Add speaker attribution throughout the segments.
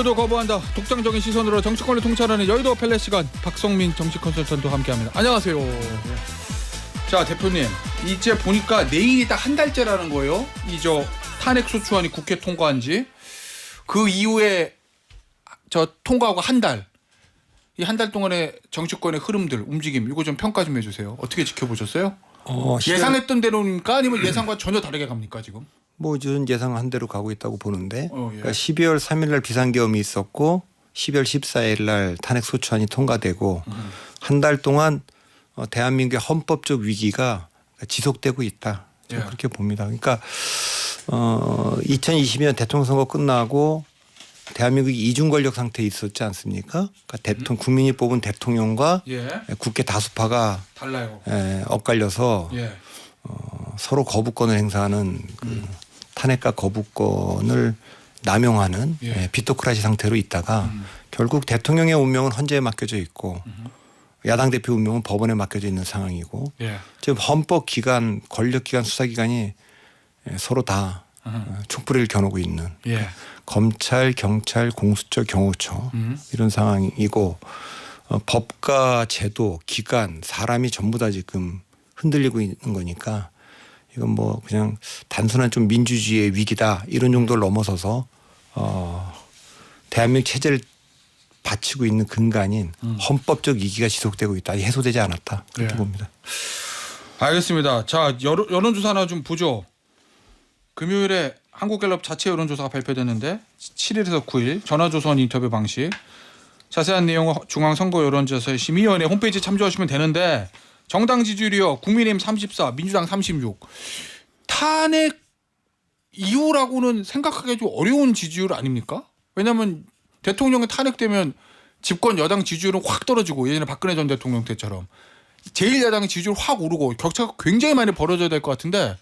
Speaker 1: 비교도 거부한다. 독창적인 시선으로 정치권을 통찰하는 여의도 펠레 시간, 박성민 정치 컨설턴트와 함께합니다. 안녕하세요. 자, 대표님, 이제 보니까 내일이 딱 한 달째라는 거예요. 이저 탄핵 소추안이 국회 통과한 지. 그 이후에 저 통과하고 한 달. 이 한 달 동안의 정치권의 흐름들, 움직임, 이거 좀 평가 좀 해주세요. 어떻게 지켜보셨어요? 예상했던 대로입니까? 아니면 예상과 전혀 다르게 갑니까 지금?
Speaker 2: 뭐 저는 예상한 대로 가고 있다고 보는데
Speaker 1: 예.
Speaker 2: 그러니까 12월 3일 날 비상계엄이 있었고 12월 14일 날 탄핵 소추안이 통과되고 한 달 동안 대한민국의 헌법적 위기가 지속되고 있다. 저는 그렇게 봅니다. 그러니까 2020년 대통령 선거 끝나고 대한민국이 이중 권력 상태에 있었지 않습니까? 그러니까 국민이 뽑은 대통령과 국회 다수파가
Speaker 1: 달라요.
Speaker 2: 엇갈려서 서로 거부권을 행사하는 그 탄핵과 거부권을 남용하는 비토크라시 상태로 있다가 결국 대통령의 운명은 헌재에 맡겨져 있고 야당 대표 운명은 법원에 맡겨져 있는 상황이고 지금 헌법기관, 권력기관, 수사기관이 서로 다 촛불을 겨누고 있는 검찰, 경찰, 공수처, 경호처 이런 상황이고 법과 제도, 기관, 사람이 전부 다 지금 흔들리고 있는 거니까 이건 뭐 그냥 단순한 좀 민주주의의 위기다 이런 정도를 넘어서서 대한민국 체제를 바치고 있는 근간인 헌법적 위기가 지속되고 있다. 해소되지 않았다. 그렇게 봅니다.
Speaker 1: 알겠습니다. 자, 여론조사 하나 좀 보죠. 금요일에 한국갤럽 자체 여론조사가 발표됐는데 7일에서 9일 전화조선 인터뷰 방식. 자세한 내용은 중앙선거여론조사 심의위원회 홈페이지 참조하시면 되는데 정당 지지율이요. 국민의힘 34, 민주당 36. 탄핵 이후라고는 생각하기 좀 어려운 지지율 아닙니까? 왜냐하면 대통령이 탄핵되면 집권 여당 지지율은 확 떨어지고 예전에 박근혜 전 대통령 때처럼 제1야당의 지지율 확 오르고 격차가 굉장히 많이 벌어져야 될 것 같은데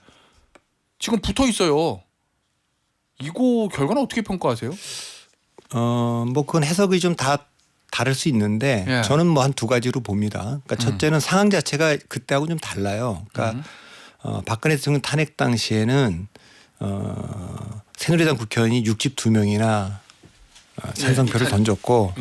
Speaker 1: 지금 붙어 있어요. 이거 결과는 어떻게 평가하세요?
Speaker 2: 뭐 그건 해석이 좀 다 다를 수 있는데 저는 뭐 한 두 가지로 봅니다. 그러니까 첫째는 상황 자체가 그때하고 좀 달라요. 그러니까 박근혜 대통령 탄핵 당시에는 새누리당 국회의원이 62명이나 찬성표를 던졌고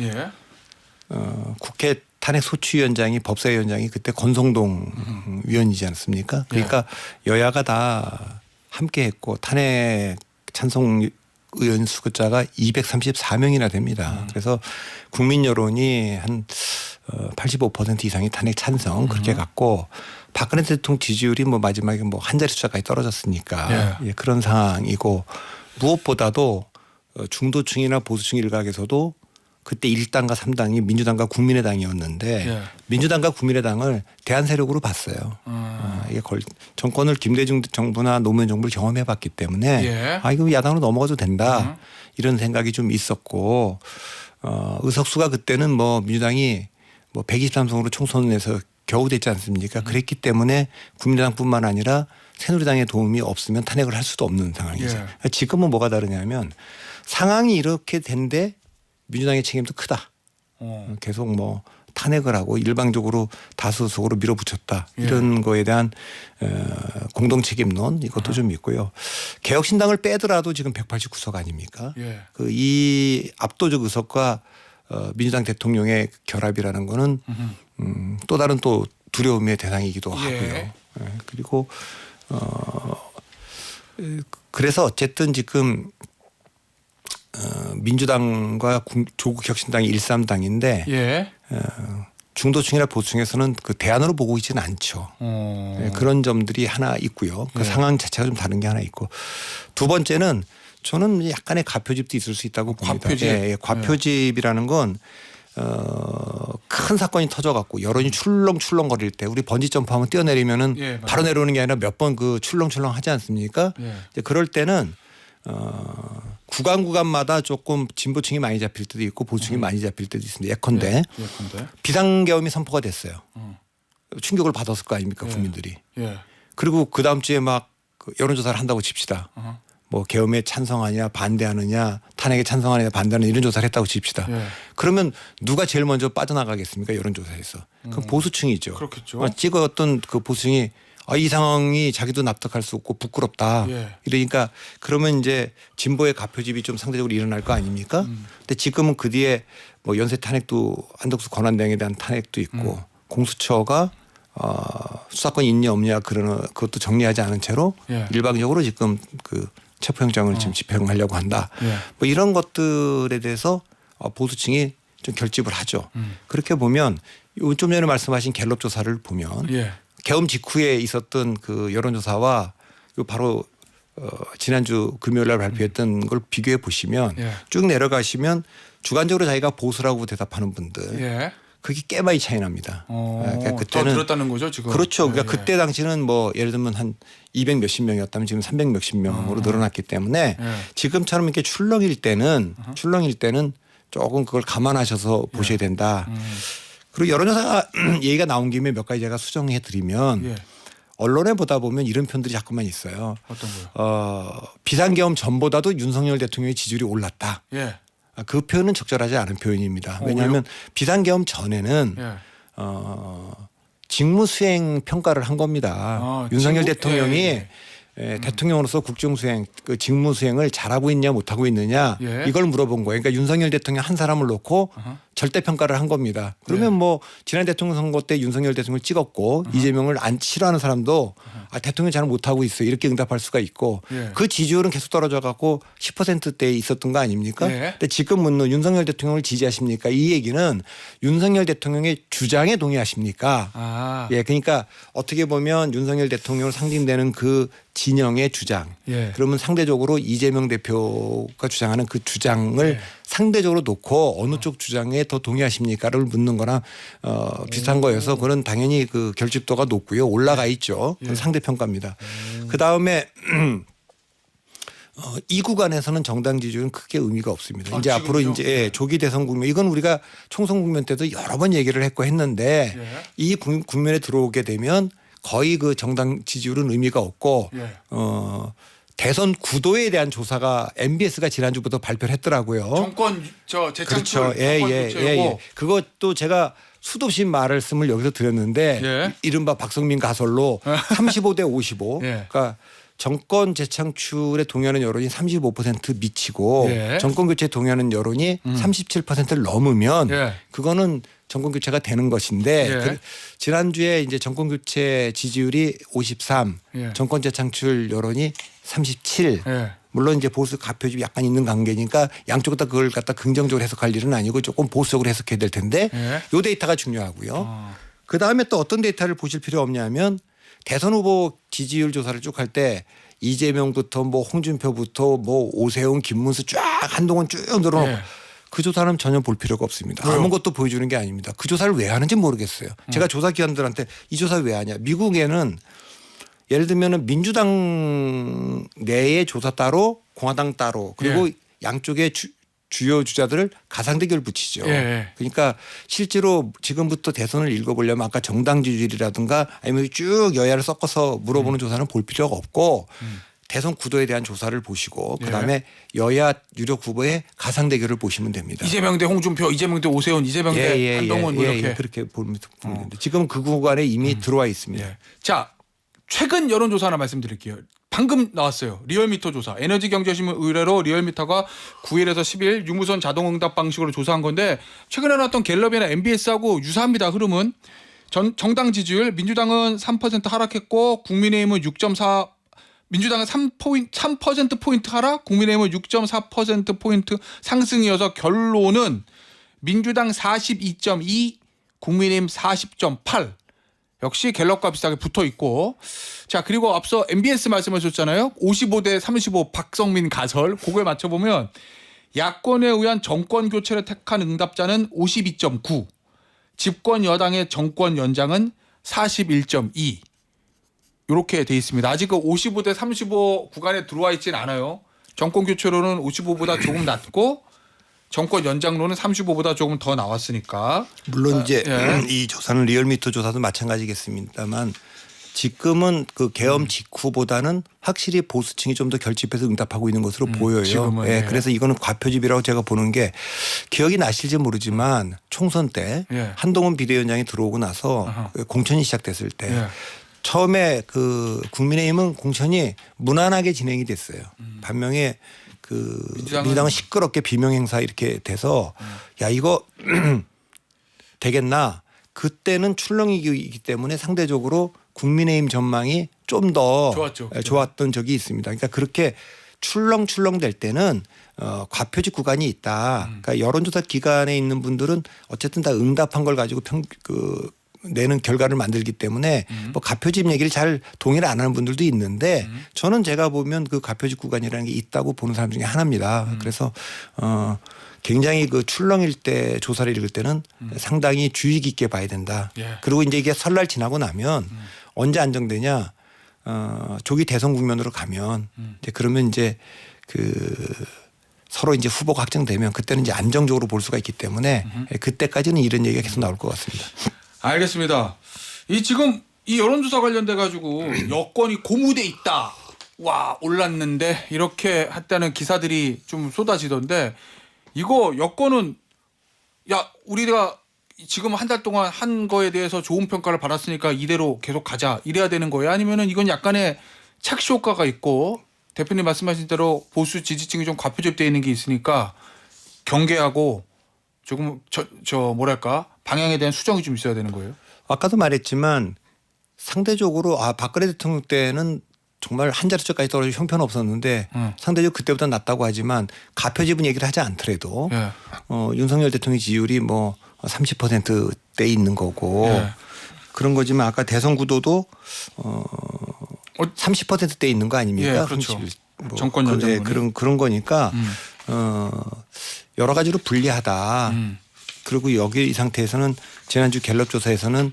Speaker 2: 국회 탄핵 소추위원장이 법사위원장이 그때 권성동 위원이지 않습니까? 그러니까 여야가 다 함께했고 탄핵 찬성 의원 숫자가 234명이나 됩니다. 그래서 국민 여론이 한 85% 이상이 탄핵 찬성 그렇게 갔고 박근혜 대통령 지지율이 뭐 마지막에 뭐 한 자리 숫자까지 떨어졌으니까 그런 상황이고 무엇보다도 중도층이나 보수층 일각에서도 그때 1당과 3당이 민주당과 국민의당이었는데 민주당과 국민의당을 대안 세력으로 봤어요. 이게 정권을 김대중 정부나 노무현 정부를 경험해봤기 때문에 이거 야당으로 넘어가도 된다 이런 생각이 좀 있었고 의석수가 그때는 뭐 민주당이 뭐 123석으로 총선에서 겨우 됐지 않습니까? 그랬기 때문에 국민의당뿐만 아니라 새누리당의 도움이 없으면 탄핵을 할 수도 없는 상황이죠. 지금은 뭐가 다르냐면 상황이 이렇게 된데 민주당의 책임도 크다. 계속 뭐 탄핵을 하고 일방적으로 다수속으로 밀어붙였다. 이런 거에 대한 공동 책임론 이것도 좀 있고요. 개혁신당을 빼더라도 지금 189석 아닙니까? 그 이 압도적 의석과 민주당 대통령의 결합이라는 거는 또 다른 또 두려움의 대상이기도 하고요. 그리고 그래서 어쨌든 지금 민주당과 조국혁신당이 1~3당인데 중도층이나 보수층에서는 그 대안으로 보고 있지는 않죠. 그런 점들이 하나 있고요. 그 상황 자체가 좀 다른 게 하나 있고 두 번째는 저는 약간의 과표집도 있을 수 있다고 봅니다. 과표집이라는 건 큰 사건이 터져갖고 여론이 출렁출렁거릴 때 우리 번지점프 하면 뛰어내리면은 바로 내려오는 게 아니라 몇 번 그 출렁출렁 하지 않습니까? 이제 그럴 때는 구간마다 조금 진보층이 많이 잡힐 때도 있고 보수층이 많이 잡힐 때도 있습니다. 예컨대 비상계엄이 선포가 됐어요. 충격을 받았을 거 아닙니까 국민들이. 그리고 그 다음 주에 막 여론조사를 한다고 칩시다. 뭐 계엄에 찬성하냐 반대하느냐 탄핵에 찬성하느냐 반대하느냐 이런 조사를 했다고 칩시다. 그러면 누가 제일 먼저 빠져나가겠습니까 여론조사에서. 그럼 보수층이죠.
Speaker 1: 그렇겠죠.
Speaker 2: 찍었던 그 보수층이 이 상황이 자기도 납득할 수 없고 부끄럽다.
Speaker 1: 예.
Speaker 2: 이러니까 그러면 이제 진보의 가표집이 좀 상대적으로 일어날 거 아닙니까? 근데 지금은 그 뒤에 뭐 연쇄 탄핵도 한덕수 권한대행에 대한 탄핵도 있고 공수처가 수사권 있냐 없냐 그것도 정리하지 않은 채로
Speaker 1: 예.
Speaker 2: 일방적으로 지금 그 체포영장을 지금 집행하려고 한다.
Speaker 1: 예.
Speaker 2: 뭐 이런 것들에 대해서 보수층이 좀 결집을 하죠. 그렇게 보면 좀 전에 말씀하신 갤럽 조사를 보면
Speaker 1: 예.
Speaker 2: 계엄 직후에 있었던 그 여론조사와 바로 지난주 금요일 날 발표했던 걸 비교해 보시면
Speaker 1: 예.
Speaker 2: 쭉 내려가시면 주관적으로 자기가 보수라고 대답하는 분들
Speaker 1: 예.
Speaker 2: 그게 꽤 많이 차이 납니다. 그러니까
Speaker 1: 더
Speaker 2: 그때는
Speaker 1: 들었다는 거죠 지금.
Speaker 2: 그렇죠. 그러니까
Speaker 1: 예.
Speaker 2: 그때 당시는 뭐 예를 들면 한 200 몇십 명이었다면 지금 300 몇십 명으로 늘어났기 때문에
Speaker 1: 예.
Speaker 2: 지금처럼 이렇게 출렁일 때는 조금 그걸 감안하셔서 보셔야 된다. 그리고 여론조사 얘기가 나온 김에 몇 가지 제가 수정해 드리면
Speaker 1: 예.
Speaker 2: 언론에 보다 보면 이런 편들이 자꾸만 있어요.
Speaker 1: 어떤 거요?
Speaker 2: 비상계엄 전보다도 윤석열 대통령의 지지율이 올랐다.
Speaker 1: 예.
Speaker 2: 그 표현은 적절하지 않은 표현입니다. 왜냐하면
Speaker 1: 왜요?
Speaker 2: 비상계엄 전에는
Speaker 1: 예.
Speaker 2: 직무수행 평가를 한 겁니다. 윤석열 대통령이 대통령으로서 국정수행, 그 직무수행을 잘하고 있냐 못하고 있느냐
Speaker 1: 예.
Speaker 2: 이걸 물어본 거예요. 그러니까 윤석열 대통령 한 사람을 놓고 절대평가를 한 겁니다. 그러면 뭐 지난 대통령 선거 때 윤석열 대통령을 찍었고 이재명을 안 싫어하는 사람도 대통령 잘 못하고 있어요. 이렇게 응답할 수가 있고
Speaker 1: 예.
Speaker 2: 그 지지율은 계속 떨어져 갖고 10%대에 있었던 거 아닙니까?
Speaker 1: 예.
Speaker 2: 근데 지금 묻는 윤석열 대통령을 지지하십니까? 이 얘기는 윤석열 대통령의 주장에 동의하십니까? 예, 그러니까 어떻게 보면 윤석열 대통령으로 상징되는 그 진영의 주장.
Speaker 1: 예.
Speaker 2: 그러면 상대적으로 이재명 대표가 주장하는 그 주장을
Speaker 1: 예.
Speaker 2: 상대적으로 놓고 어느 쪽 주장에 더 동의하십니까를 묻는 거랑 비슷한 거여서 그건 당연히 그 결집도가 높고요. 올라가 있죠. 그건 상대평가입니다. 그다음에 이 구간에서는 정당 지지율은 크게 의미가 없습니다. 이제
Speaker 1: 지금요?
Speaker 2: 앞으로 이제 조기 대선 국면 이건 우리가 총선 국면 때도 여러 번 얘기를 했고 했는데
Speaker 1: 예.
Speaker 2: 이 국면에 들어오게 되면 거의 그 정당 지지율은 의미가 없고
Speaker 1: 예.
Speaker 2: 대선 구도에 대한 조사가 MBS가 지난주부터 발표를 했더라고요.
Speaker 1: 정권 재창출
Speaker 2: 그렇죠. 예. 그것도 제가 수도 없이 말씀을 여기서 드렸는데
Speaker 1: 예.
Speaker 2: 이른바 박성민 가설로 35대 55.
Speaker 1: 예.
Speaker 2: 그러니까 정권 재창출에 동의하는 여론이 35% 미치고
Speaker 1: 예.
Speaker 2: 정권 교체에 동의하는 여론이 37%를 넘으면
Speaker 1: 예.
Speaker 2: 그거는 정권 교체가 되는 것인데
Speaker 1: 예.
Speaker 2: 지난주에 이제 정권 교체 지지율이 53,
Speaker 1: 예.
Speaker 2: 정권 재창출 여론이 37.
Speaker 1: 예.
Speaker 2: 물론 이제 보수 가표집이 약간 있는 관계니까 양쪽 다 그걸 갖다 긍정적으로 해석할 일은 아니고 조금 보수적으로 해석해야 될 텐데
Speaker 1: 예.
Speaker 2: 요 데이터가 중요하고요. 그다음에 또 어떤 데이터를 보실 필요 없냐면 대선 후보 지지율 조사를 쭉 할 때 이재명부터 뭐 홍준표부터 뭐 오세훈, 김문수 쫙 한동안 쭉 늘어놓고
Speaker 1: 예.
Speaker 2: 그 조사는 전혀 볼 필요가 없습니다.
Speaker 1: 왜요?
Speaker 2: 아무것도 보여주는 게 아닙니다. 그 조사를 왜 하는지 모르겠어요. 제가 조사기관들한테 이 조사 왜 하냐. 미국에는 예를 들면은 민주당 내의 조사 따로 공화당 따로 그리고 양쪽의 주요 주자들을 가상대결 붙이죠.
Speaker 1: 예.
Speaker 2: 그러니까 실제로 지금부터 대선을 읽어보려면 아까 정당 지지율이라든가 아니면 쭉 여야를 섞어서 물어보는 조사는 볼 필요가 없고 대선 구도에 대한 조사를 보시고 그다음에 여야 유력 후보의 가상대결을 보시면 됩니다.
Speaker 1: 이재명 대 홍준표, 이재명 대 오세훈, 이재명 대 한동훈 뭐 이렇게.
Speaker 2: 그렇게 보면 됩니다. 지금 그 구간에 이미 들어와 있습니다.
Speaker 1: 예. 자, 최근 여론조사 하나 말씀드릴게요. 방금 나왔어요. 리얼미터 조사. 에너지경제신문 의뢰로 리얼미터가 9일에서 10일 유무선 자동응답 방식으로 조사한 건데 최근에 나왔던 갤럽이나 MBS하고 유사합니다. 흐름은. 정당 지지율 민주당은 3% 하락했고 국민의힘은 6.4 민주당은 3%포인트 하락, 국민의힘은 6.4%포인트 상승이어서 결론은 민주당 42.2, 국민의힘 40.8. 역시 갤럽과 비슷하게 붙어 있고. 자, 그리고 앞서 MBS 말씀하셨잖아요. 55대 35 박성민 가설. 그거에 맞춰보면 야권에 의한 정권 교체를 택한 응답자는 52.9. 집권 여당의 정권 연장은 41.2. 이렇게 돼 있습니다. 아직 그 55대 35 구간에 들어와 있진 않아요. 정권 교체로는 55보다 조금 낮고 정권 연장로는 35보다 조금 더 나왔으니까.
Speaker 2: 물론 이제
Speaker 1: 예.
Speaker 2: 이 조사는 리얼미터 조사도 마찬가지겠습니다만 지금은 그 계엄 직후보다는 확실히 보수층이 좀 더 결집해서 응답하고 있는 것으로 보여요.
Speaker 1: 지금은,
Speaker 2: 예,
Speaker 1: 예.
Speaker 2: 그래서 이거는 과표집이라고 제가 보는 게 기억이 나실지 모르지만 총선 때
Speaker 1: 예.
Speaker 2: 한동훈 비대위원장이 들어오고 나서
Speaker 1: 아하.
Speaker 2: 공천이 시작됐을 때
Speaker 1: 예.
Speaker 2: 처음에 그 국민의힘은 공천이 무난하게 진행이 됐어요. 반면에 그 민주당은 시끄럽게 비명 행사 이렇게 돼서 야 이거 되겠나? 그때는 출렁이기 때문에 상대적으로 국민의힘 전망이 좀 더 좋았던 적이 있습니다. 그러니까 그렇게 출렁출렁 될 때는 과표직 구간이 있다. 그러니까 여론조사 기관에 있는 분들은 어쨌든 다 응답한 걸 가지고 내는 결과를 만들기 때문에 뭐 가표집 얘기를 잘 동의를 안 하는 분들도 있는데 저는 제가 보면 그 가표집 구간이라는 게 있다고 보는 사람 중에 하나입니다. 그래서 굉장히 그 출렁일 때 조사를 읽을 때는 상당히 주의 깊게 봐야 된다.
Speaker 1: 예.
Speaker 2: 그리고 이제 이게 설날 지나고 나면 언제 안정되냐? 조기 대선 국면으로 가면 이제 그러면 이제 서로 이제 후보가 확정되면 그때는 이제 안정적으로 볼 수가 있기 때문에 그때까지는 이런 얘기가 계속 나올 것 같습니다.
Speaker 1: 알겠습니다. 지금 이 여론조사 관련돼 가지고 여권이 고무돼 있다. 와 올랐는데 이렇게 했다는 기사들이 좀 쏟아지던데 이거 여권은 야 우리가 지금 한 달 동안 한 거에 대해서 좋은 평가를 받았으니까 이대로 계속 가자 이래야 되는 거예요? 아니면은 이건 약간의 착시 효과가 있고 대표님 말씀하신 대로 보수 지지층이 좀 과표집되어 있는 게 있으니까 경계하고 조금 뭐랄까 방향에 대한 수정이 좀 있어야 되는 거예요?
Speaker 2: 아까도 말했지만 상대적으로 박근혜 대통령 때는 정말 한 자릿수까지 떨어져 형편없었는데 상대적으로 그때보다 낫다고 하지만 가표집은 얘기를 하지 않더라도
Speaker 1: 예.
Speaker 2: 윤석열 대통령 지지율이 뭐 30%대 있는 거고
Speaker 1: 예.
Speaker 2: 그런 거지만 아까 대선 구도도 30%대 있는 거 아닙니까?
Speaker 1: 예, 그렇죠. 정권 연장군이.
Speaker 2: 그런 거니까 여러 가지로 불리하다. 그리고 여기 이 상태에서는 지난주 갤럽 조사에서는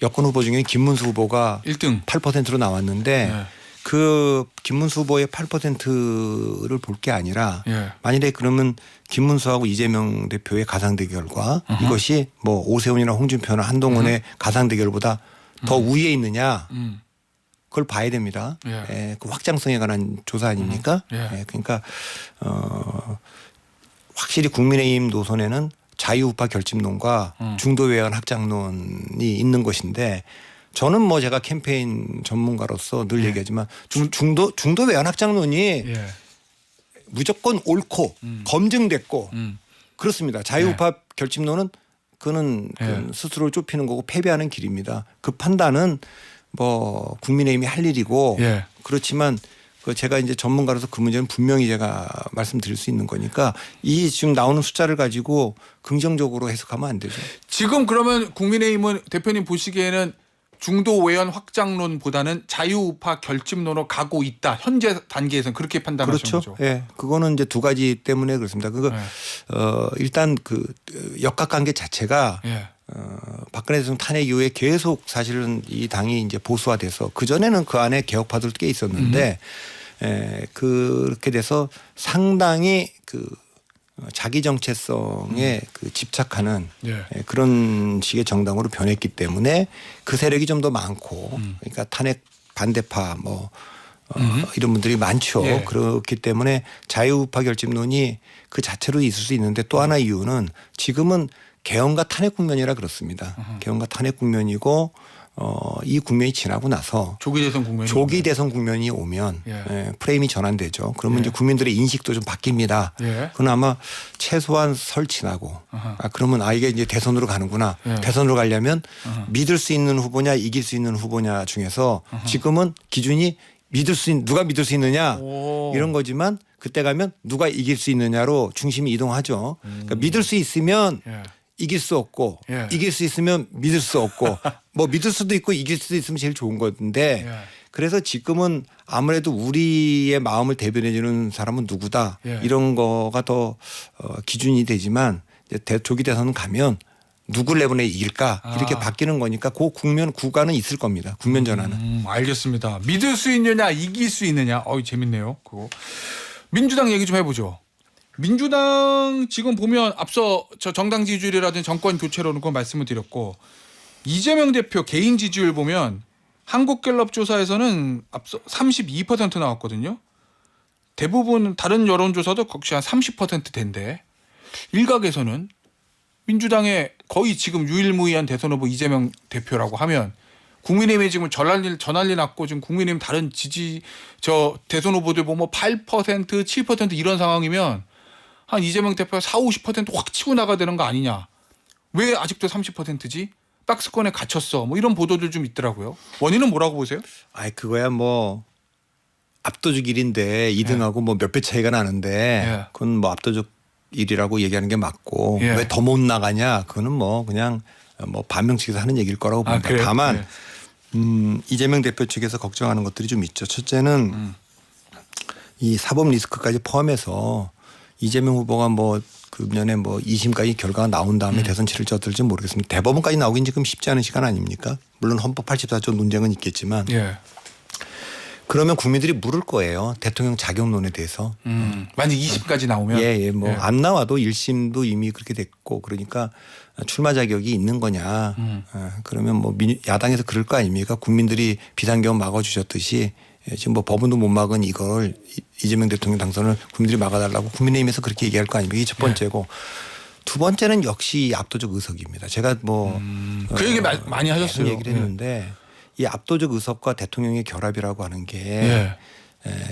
Speaker 2: 여권 후보 중에 김문수 후보가
Speaker 1: 1등
Speaker 2: 8%로 나왔는데
Speaker 1: 예.
Speaker 2: 그 김문수 후보의 8%를 볼 게 아니라
Speaker 1: 예.
Speaker 2: 만일에 그러면 김문수하고 이재명 대표의 가상 대결과 이것이 뭐 오세훈이나 홍준표나 한동훈의 가상 대결보다 더 우위에 있느냐 그걸 봐야 됩니다.
Speaker 1: 예.
Speaker 2: 그 확장성에 관한 조사 아닙니까?
Speaker 1: 예.
Speaker 2: 그러니까 확실히 국민의힘 노선에는 자유우파 결집론과 중도 외연 확장론이 있는 것인데 저는 뭐 제가 캠페인 전문가로서 늘 얘기하지만 중도 외연 확장론이
Speaker 1: 예.
Speaker 2: 무조건 옳고 검증됐고 그렇습니다. 자유우파
Speaker 1: 예.
Speaker 2: 결집론은 그는
Speaker 1: 예.
Speaker 2: 스스로 좁히는 거고 패배하는 길입니다. 그 판단은 뭐 국민의힘이 할 일이고
Speaker 1: 예.
Speaker 2: 그렇지만 제가 이제 전문가로서 그 문제는 분명히 제가 말씀드릴 수 있는 거니까 이 지금 나오는 숫자를 가지고 긍정적으로 해석하면 안 되죠.
Speaker 1: 지금 그러면 국민의힘은 대표님 보시기에는 중도 외연 확장론보다는 자유우파 결집론으로 가고 있다. 현재 단계에서는 그렇게 판단하시는
Speaker 2: 그렇죠.
Speaker 1: 거죠.
Speaker 2: 예, 그거는 이제 두 가지 때문에 그렇습니다. 그거 일단 그 역학관계 자체가
Speaker 1: 예.
Speaker 2: 박근혜 대통령 탄핵 이후에 계속 사실은 이 당이 이제 보수화돼서 그 전에는 그 안에 개혁파들도 꽤 있었는데 그렇게 돼서 상당히 그 자기 정체성에 그 집착하는
Speaker 1: 예.
Speaker 2: 그런 식의 정당으로 변했기 때문에 그 세력이 좀 더 많고 그러니까 탄핵 반대파 뭐 이런 분들이 많죠.
Speaker 1: 예.
Speaker 2: 그렇기 때문에 자유우파 결집론이 그 자체로 있을 수 있는데 또 하나 이유는 지금은 개헌과 탄핵 국면이라 그렇습니다. 개헌과 탄핵 국면이고 이 국면이 지나고 나서
Speaker 1: 조기 대선 국면이
Speaker 2: 오면
Speaker 1: 예.
Speaker 2: 프레임이 전환되죠. 그러면
Speaker 1: 예.
Speaker 2: 이제 국민들의 인식도 좀 바뀝니다.
Speaker 1: 예.
Speaker 2: 그건 아마 최소한 설 지나고 그러면 이게 이제 대선으로 가는구나.
Speaker 1: 예.
Speaker 2: 대선으로 가려면 믿을 수 있는 후보냐 이길 수 있는 후보냐 중에서 지금은 기준이 누가 믿을 수 있느냐
Speaker 1: 오.
Speaker 2: 이런 거지만 그때 가면 누가 이길 수 있느냐로 중심이 이동하죠. 그러니까 믿을 수 있으면
Speaker 1: 예.
Speaker 2: 이길 수 없고
Speaker 1: 예.
Speaker 2: 이길 수 있으면 믿을 수 없고 뭐 믿을 수도 있고 이길 수도 있으면 제일 좋은 건데
Speaker 1: 예.
Speaker 2: 그래서 지금은 아무래도 우리의 마음을 대변해 주는 사람은 누구다
Speaker 1: 예.
Speaker 2: 이런 거가 더 기준이 되지만 이제 조기 대선 가면 누굴 내보내 이길까 이렇게 바뀌는 거니까 그 구간은 있을 겁니다. 국면 전환은.
Speaker 1: 알겠습니다. 믿을 수 있느냐 이길 수 있느냐. 재밌네요. 그거. 민주당 얘기 좀 해보죠. 민주당 지금 보면 앞서 저 정당 지지율이라든지 정권 교체로 놓고 말씀을 드렸고 이재명 대표 개인 지지율 보면 한국갤럽 조사에서는 앞서 32% 나왔거든요. 대부분 다른 여론조사도 역시 한 30%대인데 일각에서는 민주당의 거의 지금 유일무이한 대선 후보 이재명 대표라고 하면 국민의힘이 지금 전환리 났고 지금 국민의힘 다른 대선 후보들 보면 8%, 7% 이런 상황이면 한 이재명 대표가 40~50%확 치고 나가야 되는 거 아니냐. 왜 아직도 30%지? 박스권에 갇혔어. 뭐 이런 보도들 좀 있더라고요. 원인은 뭐라고 보세요?
Speaker 2: 아이 그거야 뭐 압도적 1인데 2등하고 뭐 몇 배 차이가 나는데 그건 뭐 압도적 1이라고 얘기하는 게 맞고 왜 더 못 나가냐? 그거는 뭐 그냥 뭐 반명측에서 하는 얘기일 거라고 봅니다. 다만 이재명 대표 측에서 걱정하는 것들이 좀 있죠. 첫째는 이 사법 리스크까지 포함해서 이재명 후보가 뭐 금년에 뭐 2심까지 결과가 나온 다음에 대선 치를지 어떨지 모르겠습니다. 대법원까지 나오긴 지금 쉽지 않은 시간 아닙니까? 물론 헌법 84조 논쟁은 있겠지만 그러면 국민들이 물을 거예요. 대통령 자격론에 대해서.
Speaker 1: 만약 2심까지 나오면
Speaker 2: 뭐 안 나와도 1심도 이미 그렇게 됐고 그러니까 출마 자격이 있는 거냐. 그러면 뭐 야당에서 그럴 거 아닙니까? 국민들이 비상경 막아주셨듯이 지금 뭐 법원도 못 막은 이걸 이재명 대통령 당선을 국민들이 막아달라고 국민의힘에서 그렇게 얘기할 거 아닙니까? 이게 첫 번째고. 두 번째는 역시 압도적 의석입니다. 제가 뭐
Speaker 1: 그 얘기 많이 하셨어요.
Speaker 2: 얘기를 했는데 이 압도적 의석과 대통령의 결합이라고 하는 게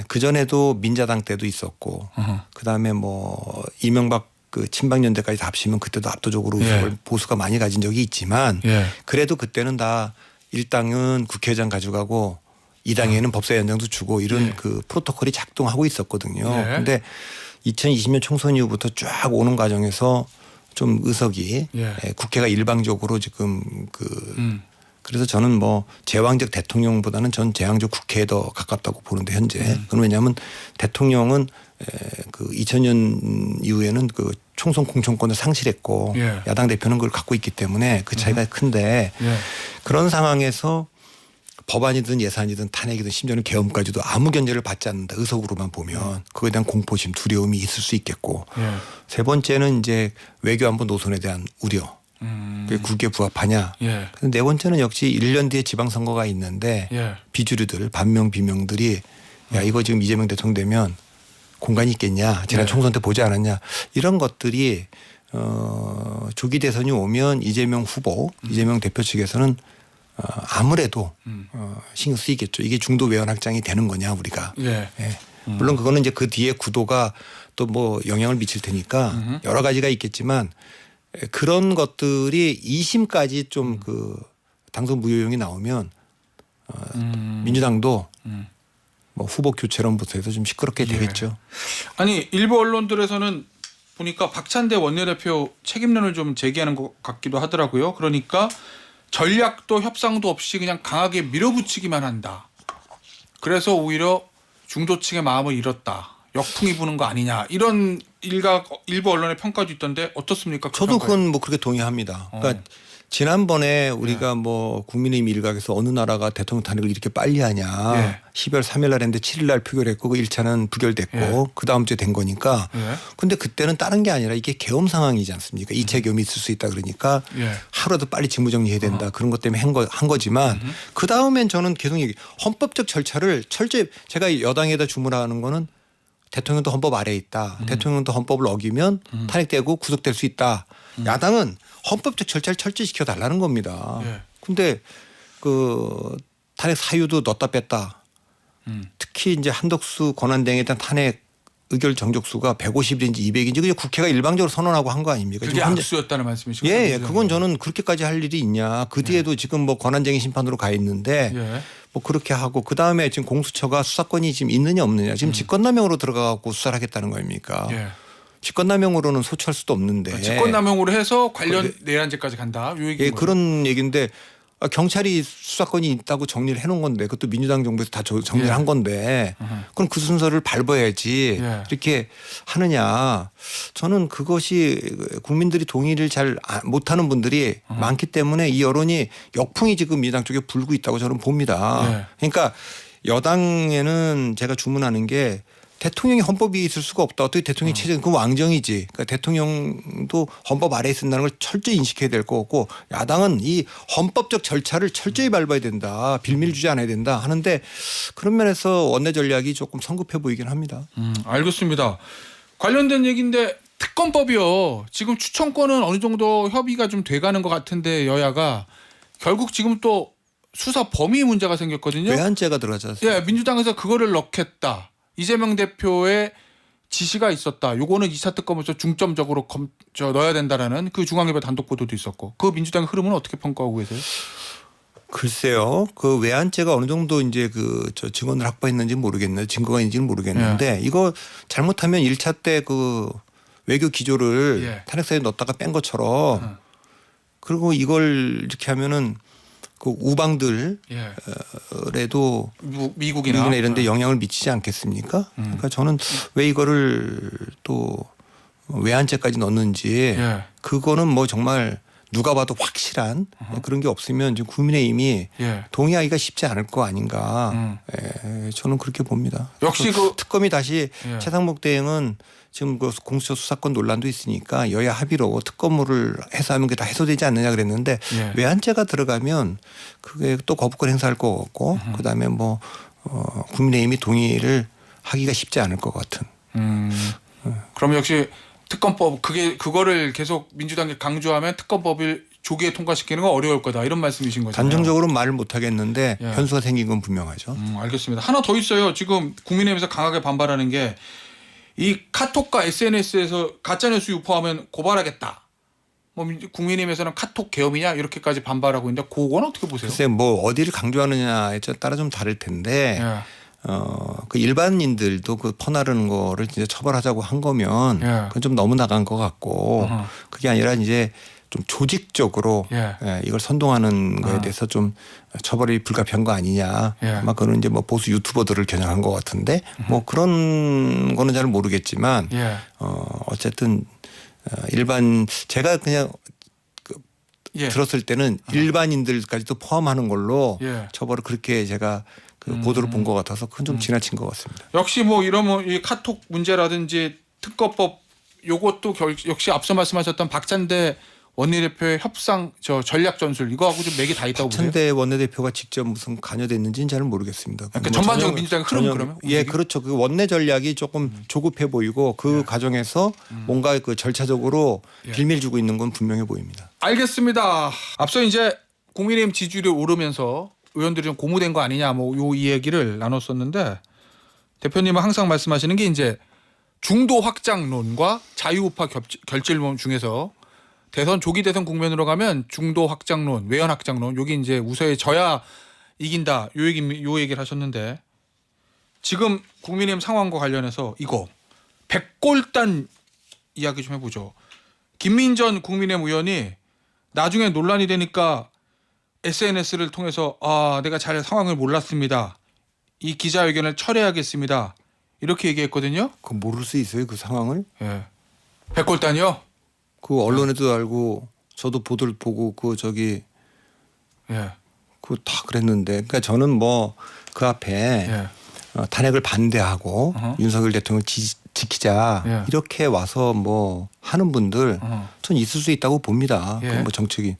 Speaker 2: 그전에도 민자당 때도 있었고 그다음에 뭐 이명박 그 친박연대까지 다 합치면 그때도 압도적으로 의석을 보수가 많이 가진 적이 있지만 그래도 그때는 다 1당은 국회의장 가져가고 2당에는 법사위원장도 주고 이런 그 프로토콜이 작동하고 있었거든요. 그런데 2020년 총선 이후부터 쫙 오는 과정에서 좀 의석이 국회가 일방적으로 지금 그래서 저는 뭐 제왕적 대통령보다는 전 제왕적 국회에 더 가깝다고 보는데 현재. 그건 왜냐하면 대통령은 그 2000년 이후에는 그 총선 공천권을 상실했고 야당 대표는 그걸 갖고 있기 때문에 그 차이가 큰데 그런 상황에서 법안이든 예산이든 탄핵이든 심지어는 계엄까지도 아무 견제를 받지 않는다. 의석으로만 보면 그거에 대한 공포심, 두려움이 있을 수 있겠고 세 번째는 이제 외교안보 노선에 대한 우려. 그게 국기에 부합하냐. 네 번째는 역시 1년 뒤에 지방선거가 있는데 비주류들 반명 비명들이 야 이거 지금 이재명 대통령 되면 공간이 있겠냐. 지난 총선 때 보지 않았냐. 이런 것들이 조기 대선이 오면 이재명 후보, 이재명 대표 측에서는 아무래도 신경 쓰이겠죠. 이게 중도 외연 확장이 되는 거냐 우리가. 물론 그거는 이제 그 뒤에 구도가 또 뭐 영향을 미칠 테니까 여러 가지가 있겠지만 그런 것들이 2심까지 좀 그 당선 무효용이 나오면 민주당도 뭐 후보 교체론부터 해서 좀 시끄럽게 되겠죠.
Speaker 1: 아니 일부 언론들에서는 보니까 박찬대 원내대표 책임론을 좀 제기하는 것 같기도 하더라고요. 그러니까 전략도 협상도 없이 그냥 강하게 밀어붙이기만 한다. 그래서 오히려 중도층의 마음을 잃었다. 역풍이 부는 거 아니냐. 이런 일부 언론의 평가도 있던데 어떻습니까? 그
Speaker 2: 저도
Speaker 1: 평가에?
Speaker 2: 그건 뭐 그렇게 동의합니다. 그러니까 지난번에 우리가 뭐 국민의힘 일각에서 어느 나라가 대통령 탄핵을 이렇게 빨리 하냐. 12월 3일 날 했는데 7일 날 표결했고 그 1차는 부결됐고 그 다음 주에 된 거니까. 근데 그때는 다른 게 아니라 이게 계엄 상황이지 않습니까? 2차 계엄이 있을 수 있다 그러니까 하루라도 빨리 직무정리해야 된다. 그런 것 때문에 한 거지만 그 다음엔 저는 계속 헌법적 절차를 철저히 제가 여당에다 주문하는 거는 대통령도 헌법 아래에 있다. 대통령도 헌법을 어기면 탄핵되고 구속될 수 있다. 야당은 헌법적 절차를 철저히 지켜달라는 겁니다. 근데 그 탄핵 사유도 넣었다 뺐다. 특히 이제 한덕수 권한대행에 대한 탄핵 의결 정족수가 150인지 200인지 그냥 국회가 일방적으로 선언하고 한 거 아닙니까?
Speaker 1: 그게 악수였다는 말씀이시죠?
Speaker 2: 그건 저는 그렇게까지 할 일이 있냐. 그 뒤에도 지금 뭐 권한쟁의 심판으로 가 있는데 뭐 그렇게 하고 그 다음에 지금 공수처가 수사권이 지금 있느냐 없느냐. 지금 직권남용으로 들어가고 수사를 하겠다는 거 아닙니까? 직권남용으로는 소추할 수도 없는데.
Speaker 1: 직권남용으로 해서 관련 내란죄까지 간다. 요 얘기
Speaker 2: 그런 얘기인데 경찰이 수사권이 있다고 정리를 해놓은 건데 그것도 민주당 정부에서 다 정리를 한 건데 그럼 그 순서를 밟아야지 이렇게 하느냐. 저는 그것이 국민들이 동의를 잘 못하는 분들이 많기 때문에 이 여론이 역풍이 지금 민주당 쪽에 불고 있다고 저는 봅니다. 그러니까 여당에는 제가 주문하는 게 대통령이 헌법이 있을 수가 없다. 어떻게 대통령이 체제 그 왕정이지. 그러니까 대통령도 헌법 아래에 쓴다는 걸 철저히 인식해야 될 거고 야당은 이 헌법적 절차를 철저히 밟아야 된다. 빌미를 주지 않아야 된다 하는데 그런 면에서 원내 전략이 조금 성급해 보이긴 합니다.
Speaker 1: 알겠습니다. 관련된 얘기인데 특검법이요. 지금 추천권은 어느 정도 협의가 좀 돼가는 것 같은데 여야가 결국 지금 또 수사 범위 문제가 생겼거든요.
Speaker 2: 외환죄가 들어가지 않습니까?
Speaker 1: 예, 민주당에서 그거를 넣겠다. 이재명 대표의 지시가 있었다. 요거는 2차 특검에서 중점적으로 넣어야 된다라는 그 중앙일보 단독 보도도 있었고, 그 민주당의 흐름은 어떻게 평가하고 계세요?
Speaker 2: 글쎄요. 그 외환죄가 어느 정도 이제 저 증언을 확보했는지 모르겠네요. 증거가 있는지는 모르겠는데 이거 잘못하면 1차 때 그 외교 기조를 탄핵사에 넣었다가 뺀 것처럼 그리고 이걸 이렇게 하면은 그 우방들에도
Speaker 1: 미국이나
Speaker 2: 이런 데 영향을 미치지 않겠습니까? 그러니까 저는 왜 이거를 또 외환죄까지 넣는지 그거는 뭐 정말 누가 봐도 확실한 그런 게 없으면 지금 국민의힘이 동의하기가 쉽지 않을 거 아닌가. 저는 그렇게 봅니다.
Speaker 1: 역시 그
Speaker 2: 특검이 다시 최상목 대행은 지금 그 공수처 수사권 논란도 있으니까 여야 합의로 특검을 해서 하면 그게 다 해소되지 않느냐 그랬는데 외환죄가 들어가면 그게 또 거부권 행사할 것 같고 그다음에 뭐 국민의힘이 동의를 하기가 쉽지 않을 것 같은.
Speaker 1: 그럼 역시 특검법 그거를 계속 민주당이 강조하면 특검법을 조기에 통과시키는 건 어려울 거다 이런 말씀이신 거죠.
Speaker 2: 단정적으로 말을 못 하겠는데 변수가 생긴 건 분명하죠.
Speaker 1: 알겠습니다. 하나 더 있어요. 지금 국민의힘에서 강하게 반발하는 게 이 카톡과 SNS에서 가짜뉴스 유포하면 고발하겠다. 뭐 국민의힘에서는 카톡 계엄이냐 이렇게까지 반발하고 있는데 그건 어떻게 보세요?
Speaker 2: 글쎄 뭐 어디를 강조하느냐에 따라 좀 다를 텐데 그 일반인들도 그 퍼나르는 거를 진짜 처벌하자고 한 거면 그건 좀 너무 나간 것 같고 그게 아니라 이제 좀 조직적으로 이걸 선동하는 거에 대해서 좀 처벌이 불가피한 거 아니냐. 아마 그거는 이제 뭐 보수 유튜버들을 겨냥한 것 같은데 뭐 그런 거는 잘 모르겠지만 어쨌든 일반 제가 그냥 들었을 때는 일반인들까지도 포함하는 걸로 처벌을 그렇게 제가 그 보도를 본 것 같아서 그건 좀 지나친 것 같습니다.
Speaker 1: 역시 뭐 이러면 이 카톡 문제라든지 특검법 요것도 역시 앞서 말씀하셨던 박찬대 원내대표의 협상 전략 전술 이거하고 좀 맥이 다 있다고 보세요?
Speaker 2: 박찬대 원내대표가 직접 무슨 관여됐는지는 잘 모르겠습니다.
Speaker 1: 그러니까 전반적인 민주당의 흐름 그러면?
Speaker 2: 예, 그렇죠. 그 원내 전략이 조금 조급해 보이고 그 과정에서 뭔가 그 절차적으로 빌미를 주고 있는 건 분명해 보입니다.
Speaker 1: 알겠습니다. 앞서 이제 국민의힘 지지율이 오르면서 의원들이 좀 고무된 거 아니냐 뭐 요 이 얘기를 나눴었는데 대표님은 항상 말씀하시는 게 이제 중도 확장론과 자유우파 결집론 중에서 조기 대선 국면으로 가면 중도 확장론, 외연 확장론 여기 이제 우세에 져야 이긴다 요 얘기를 하셨는데 지금 국민의힘 상황과 관련해서 이거 백골단 이야기 좀 해보죠. 김민전 국민의힘 의원이 나중에 논란이 되니까 SNS를 통해서 내가 잘 상황을 몰랐습니다. 이 기자회견을 철회하겠습니다. 이렇게 얘기했거든요.
Speaker 2: 그 모를 수 있어요 그 상황을?
Speaker 1: 백골단이요?
Speaker 2: 그 언론에도 알고 저도 보도를 보고 그 다 그랬는데 그러니까 저는 뭐 그 앞에 탄핵을 반대하고 윤석열 대통령을 지키자 이렇게 와서 뭐 하는 분들 전 있을 수 있다고 봅니다. 그 뭐 정책이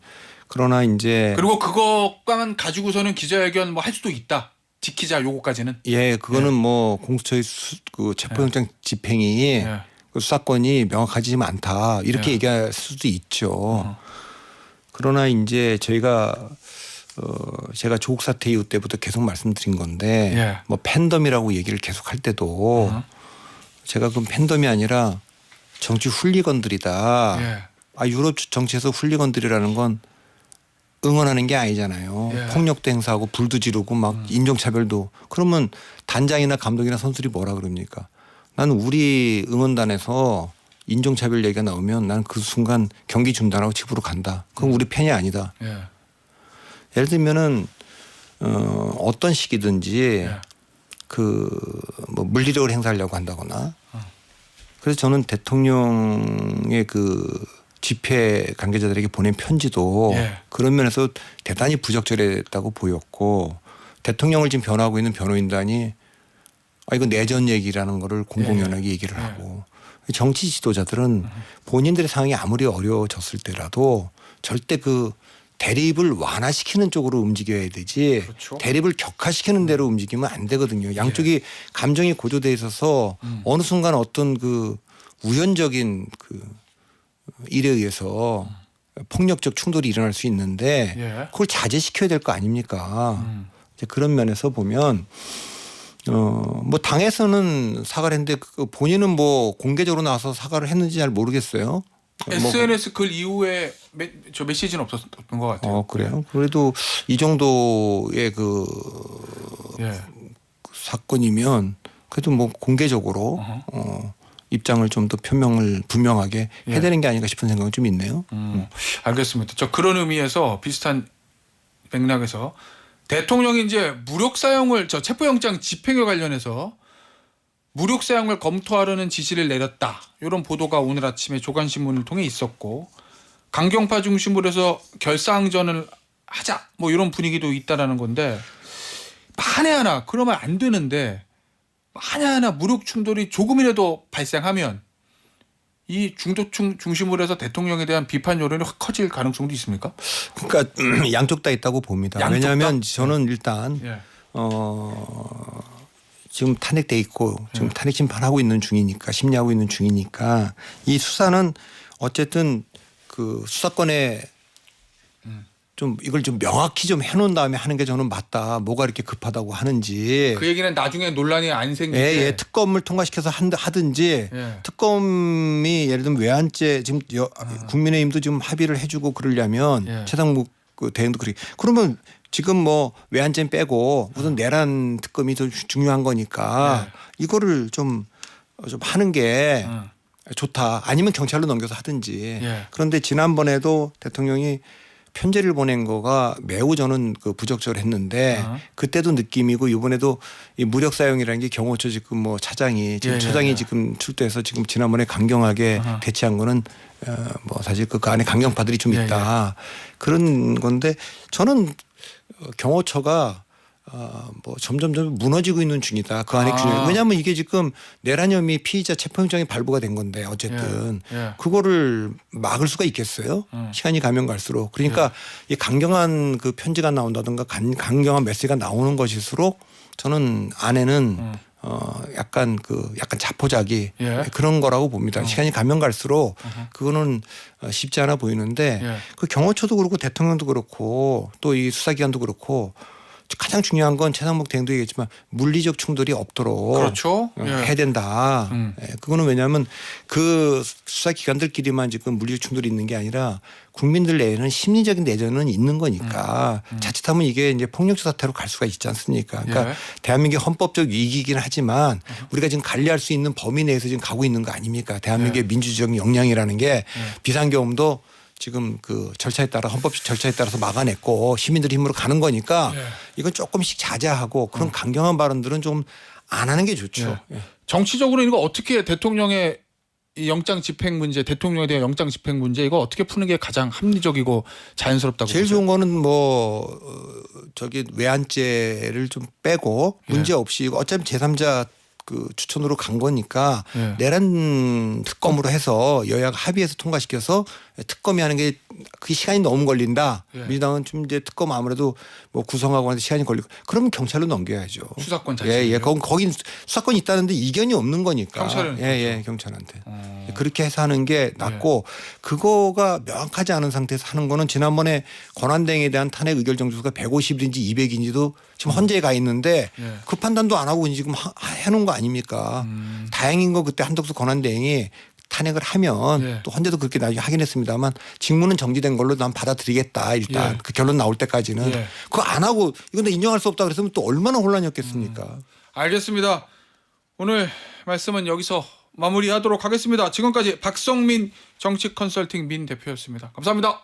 Speaker 2: 그러나 이제
Speaker 1: 그리고 그것만 가지고서는 기자회견 뭐 할 수도 있다. 지키자 요거까지는.
Speaker 2: 그거는 뭐 공수처의 그 체포영장 집행이 그 수사권이 명확하지 않다 이렇게 얘기할 수도 있죠. 그러나 이제 제가 조국 사태 이후 때부터 계속 말씀드린 건데 뭐 팬덤이라고 얘기를 계속 할 때도 제가 그럼 팬덤이 아니라 정치 훌리건들이다. 유럽 정치에서 훌리건들이라는 건 응원하는 게 아니잖아요. 폭력도 행사하고 불도 지르고 막 인종차별도. 그러면 단장이나 감독이나 선수들이 뭐라 그럽니까? 나는 우리 응원단에서 인종차별 얘기가 나오면 나는 그 순간 경기 중단하고 집으로 간다. 그건 우리 팬이 아니다. 예를 들면은 어떤 시기든지 뭐 물리력을 행사하려고 한다거나. 그래서 저는 대통령의 그 집회 관계자들에게 보낸 편지도 그런 면에서 대단히 부적절했다고 보였고 대통령을 지금 변호하고 있는 변호인단이 이거 내전 얘기라는 거를 공공연하게 얘기를 하고 정치 지도자들은 본인들의 상황이 아무리 어려워졌을 때라도 절대 그 대립을 완화시키는 쪽으로 움직여야 되지 대립을 격화시키는 대로 움직이면 안 되거든요. 양쪽이 감정이 고조돼 있어서 어느 순간 어떤 그 우연적인 그 일에 의해서 폭력적 충돌이 일어날 수 있는데
Speaker 1: 예.
Speaker 2: 그걸 자제시켜야 될 거 아닙니까? 이제 그런 면에서 보면 뭐 당에서는 사과를 했는데 그 본인은 뭐 공개적으로 나와서 사과를 했는지 잘 모르겠어요.
Speaker 1: SNS 글 이후에 저 메시지는 없었던 것 같아요.
Speaker 2: 그래요? 그래도 이 정도의 그
Speaker 1: 예.
Speaker 2: 사건이면 그래도 뭐 공개적으로 입장을 좀 더 분명하게 해야 되는 게 아닌가 싶은 생각은 좀 있네요.
Speaker 1: 알겠습니다. 저 그런 의미에서 비슷한 맥락에서 대통령이 이제 무력 사용을 저 체포영장 집행에 관련해서 무력 사용을 검토하려는 지시를 내렸다. 이런 보도가 오늘 아침에 조간신문을 통해 있었고 강경파 중심으로 해서 결사항전을 하자 뭐 이런 분위기도 있다라는 건데 만에 하나 그러면 안 되는데 만에 하나 무력 충돌이 조금이라도 발생하면 이 중도층 중심으로 해서 대통령에 대한 비판 여론이 확 커질 가능성도 있습니까?
Speaker 2: 그러니까 양쪽 다 있다고 봅니다.
Speaker 1: 양쪽
Speaker 2: 왜냐하면
Speaker 1: 다?
Speaker 2: 저는 일단
Speaker 1: 예.
Speaker 2: 지금 탄핵돼 있고 지금 탄핵 심판하고 있는 중이니까 심리하고 있는 중이니까 이 수사는 어쨌든 그 수사권에 좀 이걸 좀 명확히 좀 해놓은 다음에 하는 게 저는 맞다. 뭐가 이렇게 급하다고 하는지.
Speaker 1: 그 얘기는 나중에 논란이 안 생기게
Speaker 2: 예, 특검을 통과시켜서 하든지
Speaker 1: 예.
Speaker 2: 특검이 예를 들면 외환죄 지금 국민의힘도 지금 합의를 해주고 그러려면
Speaker 1: 예.
Speaker 2: 최상목 그 대행도 그러면 지금 뭐 외환죄 빼고 우선 내란 특검이 더 중요한 거니까 이거를 좀 하는 게 좋다. 아니면 경찰로 넘겨서 하든지.
Speaker 1: 예.
Speaker 2: 그런데 지난번에도 대통령이 편지를 보낸 거가 매우 저는 그 부적절했는데 그때도 느낌이고 이번에도 이 무력 사용이라는 게 경호처 지금 뭐 차장이 지금 처장이 지금 출두해서 지금 지난번에 강경하게 대치한 거는 뭐 사실 그 안에 강경파들이 좀 있다 그런 건데 저는 경호처가 뭐 점점 무너지고 있는 중이다. 그 안에 균형. 왜냐하면 이게 지금 내란 혐의 피의자 체포영장이 발부가 된 건데 어쨌든 그거를 막을 수가 있겠어요? 시간이 가면 갈수록. 그러니까 이 강경한 그 편지가 나온다든가 강경한 메시지가 나오는 것일수록 저는 안에는 약간 자포자기 그런 거라고 봅니다. 시간이 가면 갈수록 그거는 쉽지 않아 보이는데 그 경호처도 그렇고 대통령도 그렇고 또 이 수사기관도 그렇고 가장 중요한 건 최상목 대행도 얘기했지만 물리적 충돌이 없도록
Speaker 1: 그렇죠.
Speaker 2: 해야 된다. 그거는 왜냐하면 그 수사기관들끼리만 지금 물리적 충돌이 있는 게 아니라 국민들 내에는 심리적인 내전은 있는 거니까 자칫하면 이게 이제 폭력적 사태로 갈 수가 있지 않습니까? 그러니까 대한민국의 헌법적 위기이긴 하지만 우리가 지금 관리할 수 있는 범위 내에서 지금 가고 있는 거 아닙니까? 대한민국의 민주적 역량이라는 게 비상계엄도 지금 그 절차에 따라 헌법적 절차에 따라서 막아냈고 시민들 힘으로 가는 거니까 이건 조금씩 자제하고 그런 강경한 발언들은 좀 안 하는 게 좋죠.
Speaker 1: 정치적으로 이거 어떻게 대통령의 이 영장 집행 문제, 대통령에 대한 영장 집행 문제 이거 어떻게 푸는 게 가장 합리적이고 자연스럽다고
Speaker 2: 제일
Speaker 1: 보세요?
Speaker 2: 좋은 거는 뭐 저기 외환죄를 좀 빼고 문제 없이 어차피 제3자 그 추천으로 간 거니까 내란 특검으로 해서 여야가 합의해서 통과시켜서 특검이 하는 게 그 시간이 너무 걸린다. 민주당은 좀 이제 특검 아무래도 뭐 구성하고 하는데 시간이 걸리고 그러면 경찰로 넘겨야죠.
Speaker 1: 수사권 자체.
Speaker 2: 예. 거긴 수사권이 있다는데 이견이 없는 거니까.
Speaker 1: 경찰은
Speaker 2: 예, 경찰한테. 그렇게 해서 하는 게 낫고 그거가 명확하지 않은 상태에서 하는 거는 지난번에 권한대행에 대한 탄핵 의결 정지수가 150인지 200인지도 지금 헌재에 가 있는데 그 판단도 안 하고 지금 해놓은 거 아닙니까? 다행인 거 그때 한덕수 권한대행이 탄핵을 하면 또 헌재도 그렇게 나중에 하긴 했습니다만 직무는 정지된 걸로 난 받아들이겠다 일단 그 결론 나올 때까지는 그거 안 하고 이건 인정할 수 없다 그랬으면 또 얼마나 혼란이었겠습니까?
Speaker 1: 알겠습니다. 오늘 말씀은 여기서 마무리하도록 하겠습니다. 지금까지 박성민 정치 컨설팅 민 대표였습니다. 감사합니다.